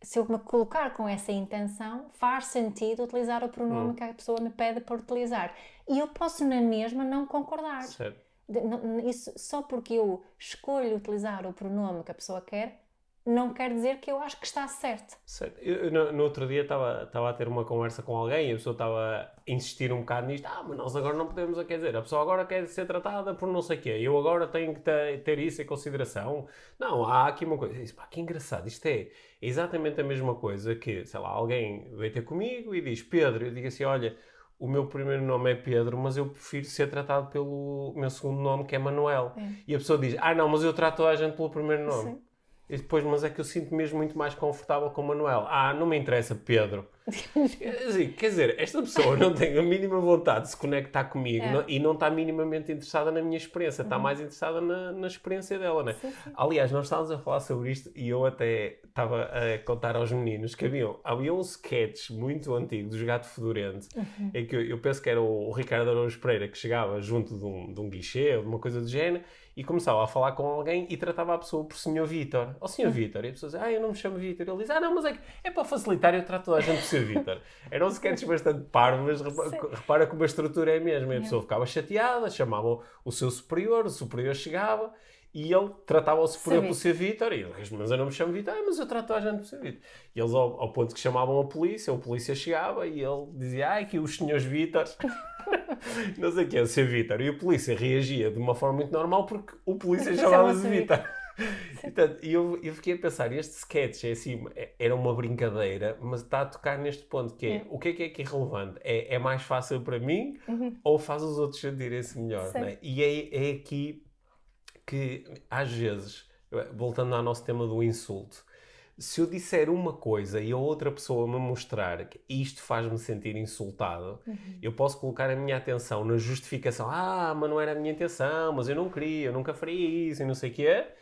Speaker 2: se eu me colocar com essa intenção, faz sentido utilizar o pronome que a pessoa me pede para utilizar. E eu posso na mesma não concordar.
Speaker 1: Certo.
Speaker 2: Isso, só porque eu escolho utilizar o pronome que a pessoa quer, não quer dizer que eu acho que está certo.
Speaker 1: Certo. Eu, no outro dia estava a ter uma conversa com alguém e a pessoa estava a insistir um bocado nisto. Mas nós agora não podemos, quer dizer, a pessoa agora quer ser tratada por não sei o quê. Eu agora tenho que ter isso em consideração. Não, há aqui uma coisa. Isso, pá, que engraçado. Isto é exatamente a mesma coisa que, sei lá, alguém veio ter comigo e diz Pedro. Eu digo assim, olha, o meu primeiro nome é Pedro, mas eu prefiro ser tratado pelo meu segundo nome, que é Manuel. E a pessoa diz, não, mas eu trato toda a gente pelo primeiro nome.
Speaker 2: Sim.
Speaker 1: E depois, mas é que eu sinto mesmo muito mais confortável com o Manuel. Não me interessa, Pedro. Assim, quer dizer, esta pessoa não tem a mínima vontade de se conectar comigo e não está minimamente interessada na minha experiência. Está mais interessada na experiência dela, né?
Speaker 2: Sim.
Speaker 1: Aliás, nós estávamos a falar sobre isto e eu até estava a contar aos meninos que havia um sketch muito antigo dos Gato Fedorento, em que eu penso que era o Ricardo Araújo Pereira que chegava junto de um guichê ou de uma coisa do género e começava a falar com alguém e tratava a pessoa por Sr. Vítor. Ó Sr. Vítor. E a pessoa dizia, eu não me chamo Vítor. Ele diz, não, mas é para facilitar, eu trato toda a gente por Sr. Vítor. Era um sketch bastante parvo, mas repara como a estrutura é a mesma. E a pessoa ficava chateada, chamava o seu superior, o superior chegava e ele tratava o superior por Sr. Vítor. E ele diz, mas eu não me chamo Vítor. Mas eu trato toda a gente por Sr. Vítor. E eles, ao ponto que chamavam a polícia chegava e ele dizia, que os senhores Vítores... não sei o que é o Sr. Vítor. E o polícia reagia de uma forma muito normal porque o polícia chamava-se Vítor. E eu fiquei a pensar, este sketch era uma brincadeira, mas está a tocar neste ponto que é, o que é irrelevante? É mais fácil para mim ou faz os outros sentirem-se melhor? Né? E é aqui que, às vezes, voltando ao nosso tema do insulto, se eu disser uma coisa e a outra pessoa me mostrar que isto faz-me sentir insultado, eu posso colocar a minha atenção na justificação. Mas não era a minha intenção, mas eu não queria, eu nunca faria isso e não sei o que é.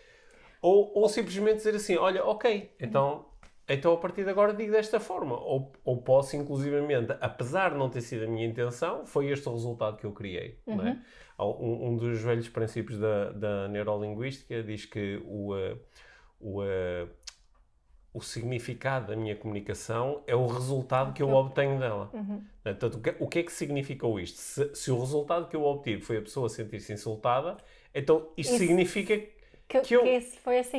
Speaker 1: Ou simplesmente dizer assim, olha, ok, então a partir de agora digo desta forma. Ou posso, inclusivamente, apesar de não ter sido a minha intenção, foi este o resultado que eu criei. Não é? Um dos velhos princípios da neurolinguística diz que o significado da minha comunicação é o resultado que eu obtenho dela. Portanto, o que é que significou isto? Se o resultado que eu obtive foi a pessoa sentir-se insultada, então isto significa que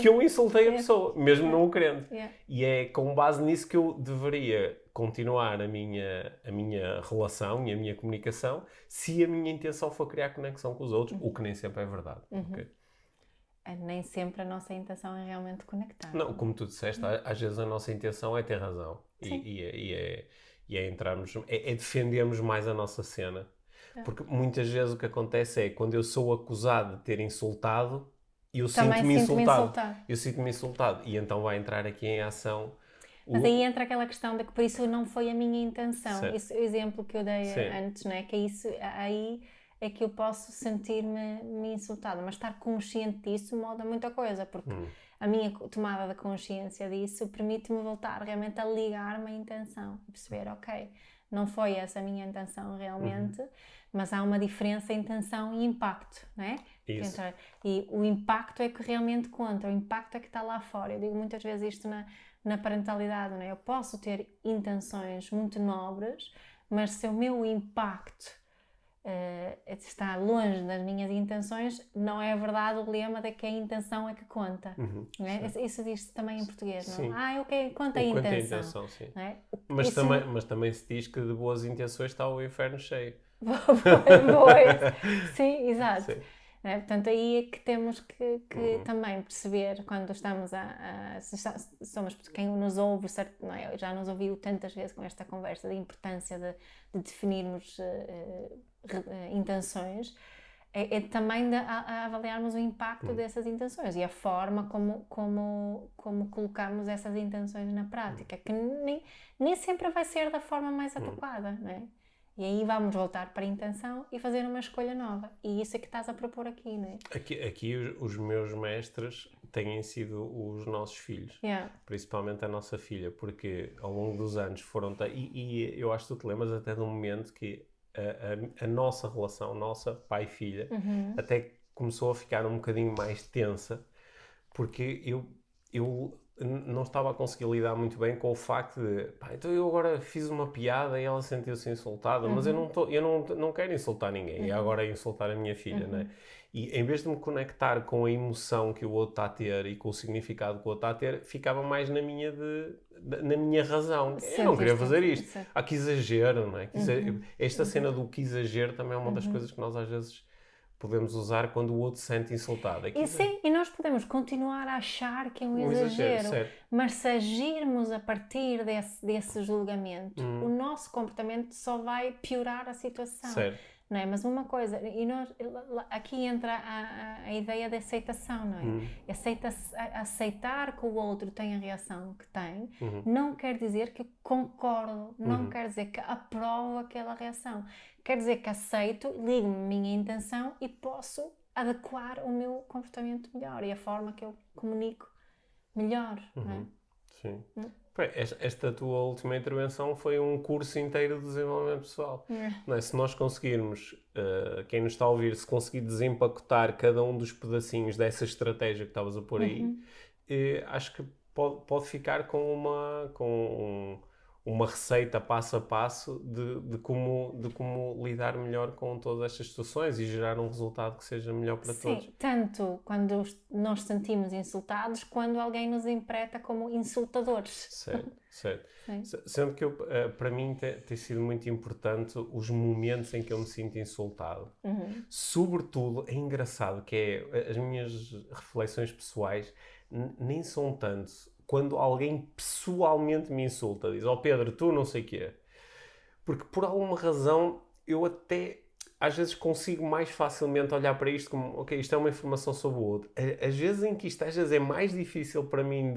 Speaker 1: eu insultei a pessoa, mesmo não o querendo. E é com base nisso que eu deveria continuar a minha relação e a minha comunicação se a minha intenção for criar conexão com os outros, o que nem sempre é verdade. Okay?
Speaker 2: Nem sempre a nossa intenção é realmente conectar.
Speaker 1: Não, como tu disseste, às vezes a nossa intenção é ter razão. E é entrarmos... É defendermos mais a nossa cena. Porque muitas vezes o que acontece é, quando eu sou acusado de ter insultado, eu sinto-me insultado. Eu sinto-me insultado. E então vai entrar aqui em ação...
Speaker 2: Mas aí entra aquela questão de que por isso não foi a minha intenção. Esse exemplo que eu dei antes, não é? Que isso, aí é que eu posso sentir-me insultada. Mas estar consciente disso muda muita coisa, porque a minha tomada de consciência disso permite-me voltar realmente a ligar-me à intenção. A perceber, ok, não foi essa a minha intenção realmente, mas há uma diferença em intenção e impacto, não é?
Speaker 1: Isso.
Speaker 2: E o impacto é que realmente conta, o impacto é que está lá fora. Eu digo muitas vezes isto na parentalidade, não é? Eu posso ter intenções muito nobres, mas se o meu impacto está longe das minhas intenções, não é verdade o lema de que a intenção é que conta. Não é? Isso diz-se também em português, não é? Ok, conta a intenção.
Speaker 1: Sim.
Speaker 2: Não é?
Speaker 1: Mas também se diz que de boas intenções está o inferno cheio.
Speaker 2: Sim, exato.
Speaker 1: Sim.
Speaker 2: É? Portanto, aí é que temos que também perceber quando estamos somos quem nos ouve, certo? Não é? Já nos ouviu tantas vezes com esta conversa da importância de definirmos intenções, é também a avaliarmos o impacto dessas intenções e a forma como colocamos essas intenções na prática, que nem sempre vai ser da forma mais adequada, não é? E aí vamos voltar para a intenção e fazer uma escolha nova. E isso é que estás a propor aqui, não é?
Speaker 1: Aqui os meus mestres têm sido os nossos filhos,
Speaker 2: Yeah.
Speaker 1: principalmente a nossa filha, porque ao longo dos anos foram... E eu acho que tu te lembras até de um momento que a nossa relação, nossa pai e filha, até começou a ficar um bocadinho mais tensa, porque eu não estava a conseguir lidar muito bem com o facto de, pá, então eu agora fiz uma piada e ela sentiu-se insultada, mas eu não quero insultar ninguém, e agora é insultar a minha filha, né? E em vez de me conectar com a emoção que o outro está a ter e com o significado que o outro está a ter, ficava mais na minha razão. Eu não queria fazer isto. Há que exagero, não é? Esta cena do que exagero também é uma das coisas que nós às vezes podemos usar quando o outro se sente insultado.
Speaker 2: E sim, e nós podemos continuar a achar que é um exagero,
Speaker 1: certo.
Speaker 2: mas se agirmos a partir desse julgamento, o nosso comportamento só vai piorar a situação.
Speaker 1: Certo.
Speaker 2: Não é? Mas uma coisa, e aqui entra a ideia de aceitação, não é? Aceitar que o outro tem a reação que tem, não quer dizer que concordo, não quer dizer que aprovo aquela reação. Quer dizer que aceito, ligo-me a minha intenção e posso adequar o meu comportamento melhor e a forma que eu comunico melhor, não é?
Speaker 1: Sim. Bem, esta tua última intervenção foi um curso inteiro de desenvolvimento pessoal. Não é? Se nós conseguirmos, quem nos está a ouvir, se conseguir desempacotar cada um dos pedacinhos dessa estratégia que estavas a pôr aí, acho que pode ficar com uma receita passo a passo de como lidar melhor com todas estas situações e gerar um resultado que seja melhor para todos.
Speaker 2: Sim, tanto quando nós sentimos insultados, quando alguém nos interpreta como insultadores.
Speaker 1: Certo. Sendo que para mim tem sido muito importante os momentos em que eu me sinto insultado. Sobretudo, é engraçado que as minhas reflexões pessoais nem são tanto quando alguém pessoalmente me insulta, diz, Pedro, tu não sei o quê. Porque por alguma razão eu até às vezes consigo mais facilmente olhar para isto como, ok, isto é uma informação sobre o outro. Às vezes em que isto às vezes é mais difícil para mim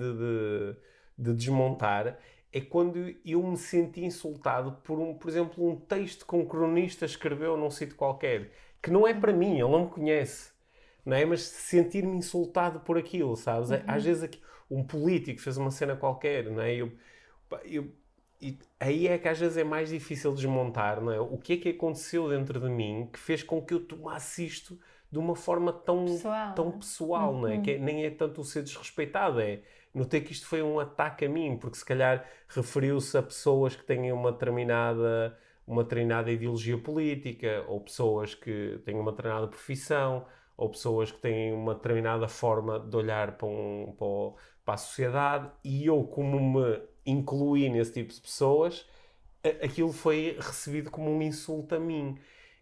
Speaker 1: de desmontar é quando eu me senti insultado por exemplo, um texto que um cronista escreveu num sítio qualquer, que não é para mim, ele não me conhece. Não é? Mas sentir-me insultado por aquilo, sabes? Às vezes um político fez uma cena qualquer, não é? E aí é que às vezes é mais difícil desmontar, não é? O que é que aconteceu dentro de mim que fez com que eu tomasse isto de uma forma tão pessoal, não é? Que nem é tanto o ser desrespeitado, notei que isto foi um ataque a mim, porque se calhar referiu-se a pessoas que têm uma determinada ideologia política, ou pessoas que têm uma determinada profissão, ou pessoas que têm uma determinada forma de olhar para a sociedade, e eu, como me incluí nesse tipo de pessoas, aquilo foi recebido como um insulto a mim.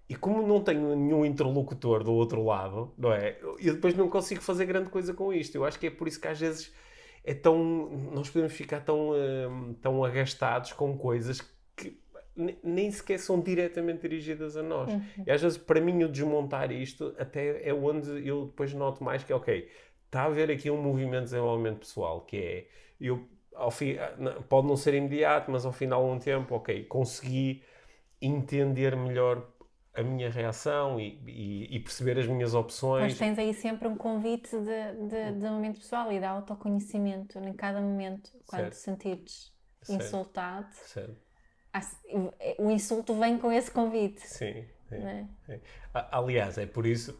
Speaker 1: E como não tenho nenhum interlocutor do outro lado, não é? Eu depois não consigo fazer grande coisa com isto. Eu acho que é por isso que às vezes nós podemos ficar tão agastados com coisas que nem sequer são diretamente dirigidas a nós. E às vezes, para mim, o desmontar isto até é onde eu depois noto mais que, ok, está a haver aqui um movimento de desenvolvimento pessoal, que é, pode não ser imediato, mas ao final de um tempo, ok, consegui entender melhor a minha reação e perceber as minhas opções.
Speaker 2: Mas tens aí sempre um convite de desenvolvimento pessoal e de autoconhecimento em cada momento, quando te sentires insultado.
Speaker 1: Certo.
Speaker 2: O insulto vem com esse convite.
Speaker 1: Sim. Aliás, é por isso,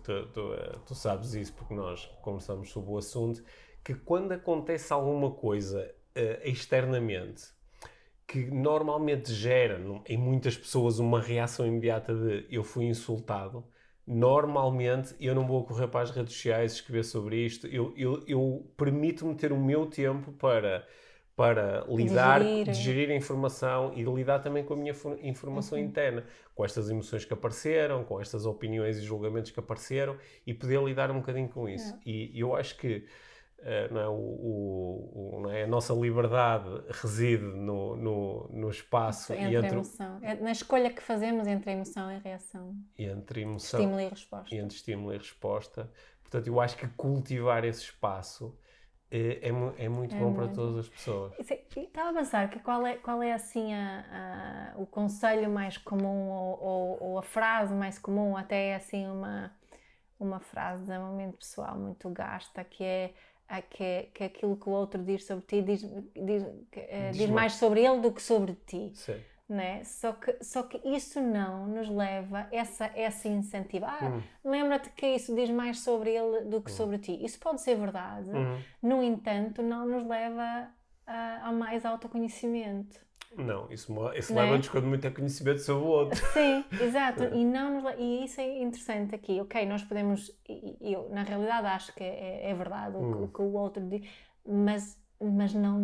Speaker 1: tu sabes isso, porque nós conversamos sobre o assunto, que quando acontece alguma coisa externamente que normalmente gera em muitas pessoas uma reação imediata de eu fui insultado, normalmente eu não vou correr para as redes sociais escrever sobre isto, eu permito-me ter o meu tempo para digerir a informação e lidar também com a minha informação interna, com estas emoções que apareceram, com estas opiniões e julgamentos que apareceram, e poder lidar um bocadinho com isso. E eu acho que não é? A nossa liberdade reside no espaço
Speaker 2: entre a emoção. Na escolha que fazemos entre a emoção e a reação.
Speaker 1: Entre emoção,
Speaker 2: estímulo e resposta.
Speaker 1: Entre estímulo e resposta. Portanto, eu acho que cultivar esse espaço é muito bom para todas as pessoas.
Speaker 2: E estava a pensar que qual é assim o conselho mais comum ou a frase mais comum, até é assim uma frase de desenvolvimento pessoal muito gasta, que é aquilo que o outro diz sobre ti diz mais sobre ele do que sobre ti.
Speaker 1: Sim.
Speaker 2: Né? Só que isso não nos leva essa incentiva. Lembra-te que isso diz mais sobre ele do que sobre ti. Isso pode ser verdade, no entanto, não nos leva a mais autoconhecimento.
Speaker 1: Não, isso
Speaker 2: Né?
Speaker 1: leva-nos com muito conhecimento sobre o outro.
Speaker 2: Sim, exato. E isso é interessante aqui. Ok, nós podemos. Eu, na realidade, acho que é verdade o que o outro diz, mas não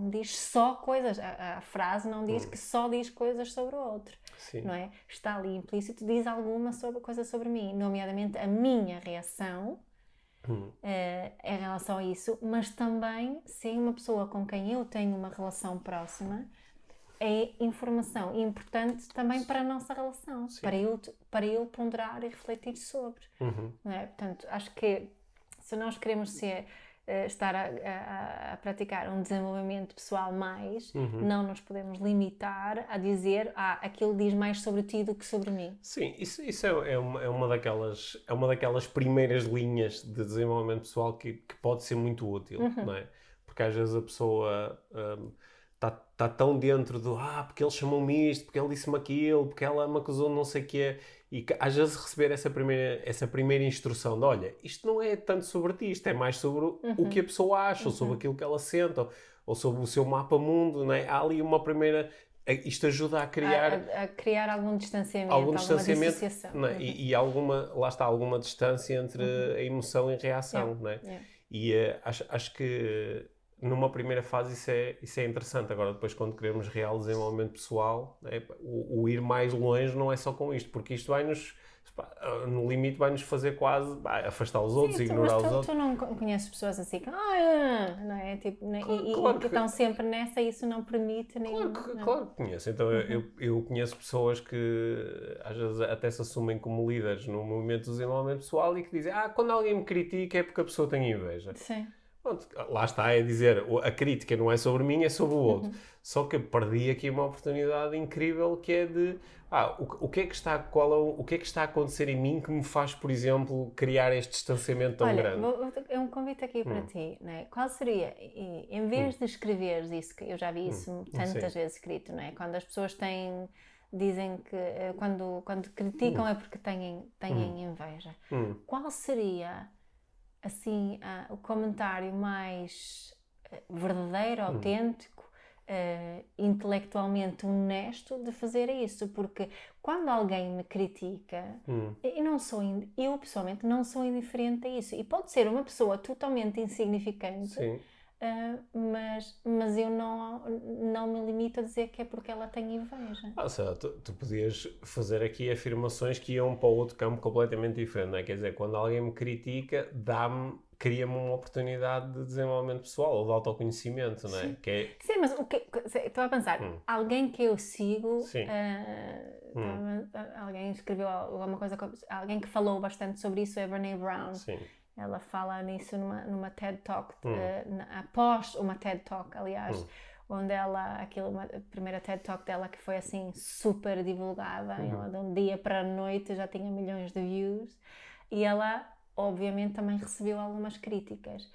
Speaker 2: diz só coisas. A frase não diz que só diz coisas sobre o outro.
Speaker 1: Sim.
Speaker 2: Não é? Está ali implícito, diz alguma coisa sobre mim, nomeadamente a minha reação em relação a isso, mas também se é uma pessoa com quem eu tenho uma relação próxima, é informação importante também para a nossa relação, para eu ponderar e refletir sobre. Não é? Portanto, acho que se nós queremos estar a praticar um desenvolvimento pessoal mais, não nos podemos limitar a dizer aquilo diz mais sobre ti do que sobre mim.
Speaker 1: Sim, isso é uma daquelas primeiras linhas de desenvolvimento pessoal que pode ser muito útil, não é? Porque às vezes a pessoa está tão dentro do porque ele chamou-me isto, porque ele disse-me aquilo, porque ela me acusou de não sei o quê, e que, às vezes receber essa primeira instrução de olha, isto não é tanto sobre ti, isto é mais sobre o que a pessoa acha, ou sobre aquilo que ela sente, ou sobre o seu mapa-mundo, não é? Há ali uma primeira... Isto ajuda a criar...
Speaker 2: A criar algum distanciamento, alguma dissociação.
Speaker 1: Não é? E lá está alguma distância entre a emoção e a reação, não é? E acho que numa primeira fase isso é interessante. Agora, depois, quando queremos real desenvolvimento pessoal, né, o ir mais longe não é só com isto, porque isto vai-nos, no limite, vai-nos fazer quase afastar os outros, ignorar os outros.
Speaker 2: Tu não conheces pessoas assim que, não é? Tipo, claro que estão sempre nessa e isso não permite nem...
Speaker 1: Claro que conheço. Então, eu conheço pessoas que às vezes até se assumem como líderes no movimento do desenvolvimento pessoal e que dizem, quando alguém me critica é porque a pessoa tem inveja.
Speaker 2: Sim.
Speaker 1: Pronto, lá está, é dizer, a crítica não é sobre mim, é sobre o outro. Só que perdi aqui uma oportunidade incrível que é de, o que é que está a acontecer em mim que me faz, por exemplo, criar este distanciamento tão grande?
Speaker 2: É um convite aqui para ti, não é? Qual seria, em vez de escreveres isso, que eu já vi isso tantas vezes escrito, não é? Quando as pessoas dizem que quando criticam é porque têm inveja. Qual seria assim, o comentário mais verdadeiro, autêntico, intelectualmente honesto de fazer isso? Porque quando alguém me critica, eu pessoalmente não sou indiferente a isso. E pode ser uma pessoa totalmente insignificante, mas eu não me limito a dizer que é porque ela tem inveja.
Speaker 1: Seja, tu podias fazer aqui afirmações que iam para outro campo completamente diferente, não é? Quer dizer, quando alguém me critica, cria-me uma oportunidade de desenvolvimento pessoal ou de autoconhecimento, não é?
Speaker 2: Sim, mas estou a pensar, alguém que eu sigo, alguém escreveu alguma coisa, alguém que falou bastante sobre isso é a Brené Brown.
Speaker 1: Sim.
Speaker 2: Ela fala nisso numa TED Talk, após uma TED Talk, aliás, onde a primeira TED Talk dela que foi assim super divulgada, ela de um dia para a noite já tinha milhões de views, e ela obviamente também recebeu algumas críticas.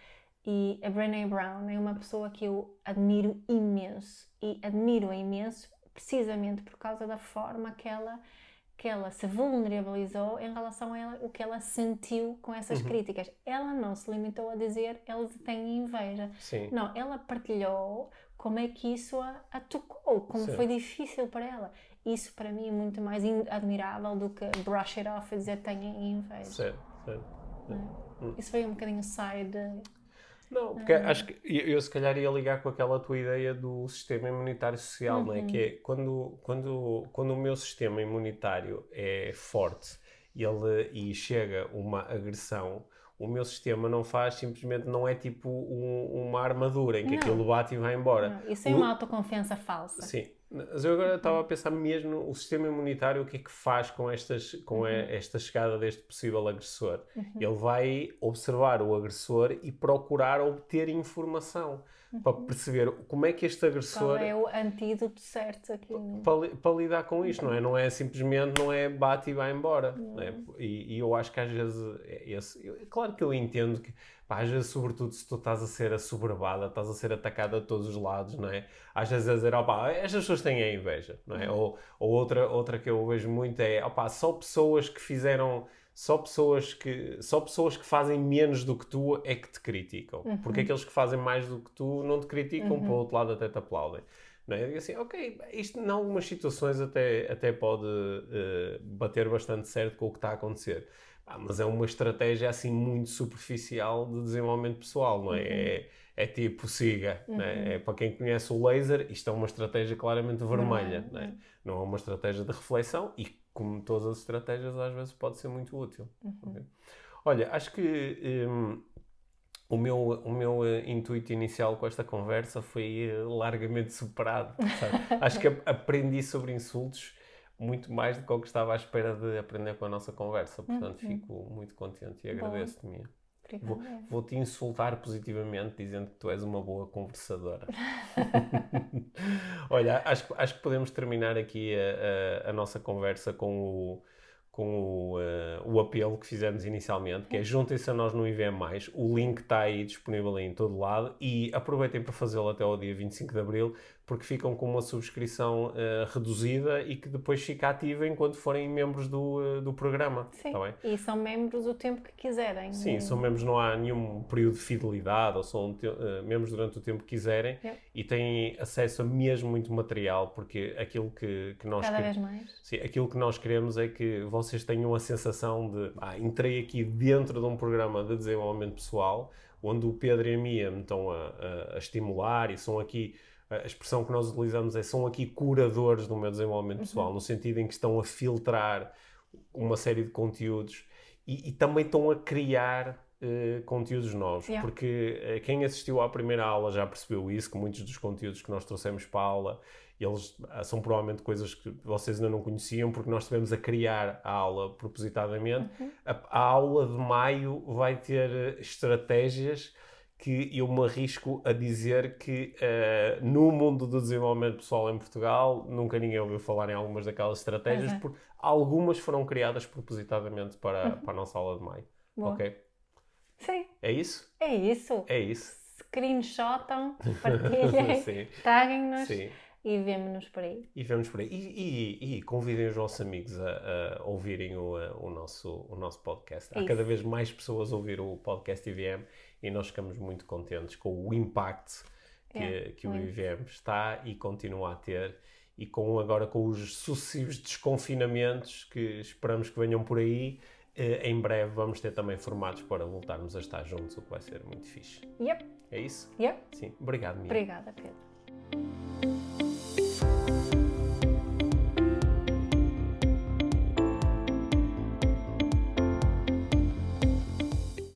Speaker 2: E a Brené Brown é uma pessoa que eu admiro imenso, e admiro-a imenso precisamente por causa da forma que ela se vulnerabilizou em relação a o que ela sentiu com essas críticas. Ela não se limitou a dizer eles têm inveja.
Speaker 1: Sim.
Speaker 2: Não, ela partilhou como é que isso a tocou, como foi difícil para ela. Isso para mim é muito mais admirável do que brush it off e dizer têm inveja.
Speaker 1: Certo.
Speaker 2: Isso foi um bocadinho side...
Speaker 1: Não, porque acho que eu se calhar ia ligar com aquela tua ideia do sistema imunitário social, não é? Que é quando o meu sistema imunitário é forte e chega uma agressão, o meu sistema simplesmente não é tipo uma armadura em que aquilo bate e vai embora.
Speaker 2: Não, isso é uma autoconfiança falsa.
Speaker 1: Sim, Mas eu agora estava a pensar mesmo o sistema imunitário, o que é que faz com esta chegada deste possível agressor. Ele vai observar o agressor e procurar obter informação para perceber como é que este agressor...
Speaker 2: Qual é o antídoto certo aqui?
Speaker 1: Para lidar com isto, não é? Não é simplesmente, não é bate e vai embora. Não é? E eu acho que às vezes... claro que eu entendo que, pá, às vezes, sobretudo se tu estás a ser assoberbada, estás a ser atacada de todos os lados, não é? Às vezes a dizer, opá, estas pessoas têm a inveja, não é? Ou outra que eu vejo muito é, opá, só pessoas que fizeram... Só pessoas que fazem menos do que tu é que te criticam. Porque aqueles que fazem mais do que tu não te criticam, por outro lado até te aplaudem. Não é? Eu digo assim, ok, isto em algumas situações até pode bater bastante certo com o que está a acontecer. Mas é uma estratégia assim muito superficial de desenvolvimento pessoal, não é? É tipo, siga. Não é? Para quem conhece o laser, isto é uma estratégia claramente vermelha. Não é? Não é uma estratégia de reflexão e, como todas as estratégias, às vezes pode ser muito útil. Okay? Olha, acho que o meu intuito inicial com esta conversa foi largamente superado. Sabe? Acho que aprendi sobre insultos muito mais do que o que estava à espera de aprender com a nossa conversa. Portanto, fico muito contente e agradeço-te, Mia. Vou-te insultar positivamente, dizendo que tu és uma boa conversadora. Olha, acho que podemos terminar aqui a nossa conversa com o apelo que fizemos inicialmente, que é juntem-se a nós no IVM+. O link está aí disponível em todo lado e aproveitem para fazê-lo até ao dia 25 de Abril, porque ficam com uma subscrição reduzida e que depois fica ativa enquanto forem membros do programa.
Speaker 2: Sim,
Speaker 1: Tá bem?
Speaker 2: E são membros o tempo que quiserem.
Speaker 1: Sim, são membros, não há nenhum período de fidelidade, ou são membros durante o tempo que quiserem e têm acesso a mesmo muito material, porque aquilo que nós...
Speaker 2: Cada vez mais.
Speaker 1: Sim, aquilo que nós queremos é que vocês tenham a sensação de entrei aqui dentro de um programa de desenvolvimento pessoal, onde o Pedro e a Mia me estão a estimular e são aqui... A expressão que nós utilizamos é são aqui curadores do meu desenvolvimento pessoal, no sentido em que estão a filtrar uma série de conteúdos e também estão a criar conteúdos novos, porque quem assistiu à primeira aula já percebeu isso, que muitos dos conteúdos que nós trouxemos para a aula, eles são provavelmente coisas que vocês ainda não conheciam, porque nós estivemos a criar a aula propositadamente. A aula de maio vai ter estratégias que eu me arrisco a dizer que no mundo do desenvolvimento pessoal em Portugal nunca ninguém ouviu falar em algumas daquelas estratégias, porque algumas foram criadas propositadamente para a nossa aula de maio.
Speaker 2: Boa.
Speaker 1: Ok?
Speaker 2: Sim.
Speaker 1: É isso?
Speaker 2: É isso.
Speaker 1: É isso.
Speaker 2: Screenshotam, partilhem, taguem-nos e vemo-nos por aí.
Speaker 1: E vemos por aí. E convidem os vossos amigos a ouvirem o nosso podcast. Há cada vez mais pessoas a ouvir o podcast IVM e nós ficamos muito contentes com o impacto que o IVM está e continua a ter. E agora com os sucessivos desconfinamentos que esperamos que venham por aí, em breve vamos ter também formatos para voltarmos a estar juntos, o que vai ser muito fixe.
Speaker 2: Yep.
Speaker 1: É isso?
Speaker 2: Yep.
Speaker 1: Sim. Obrigado, Mia.
Speaker 2: Obrigada, Pedro.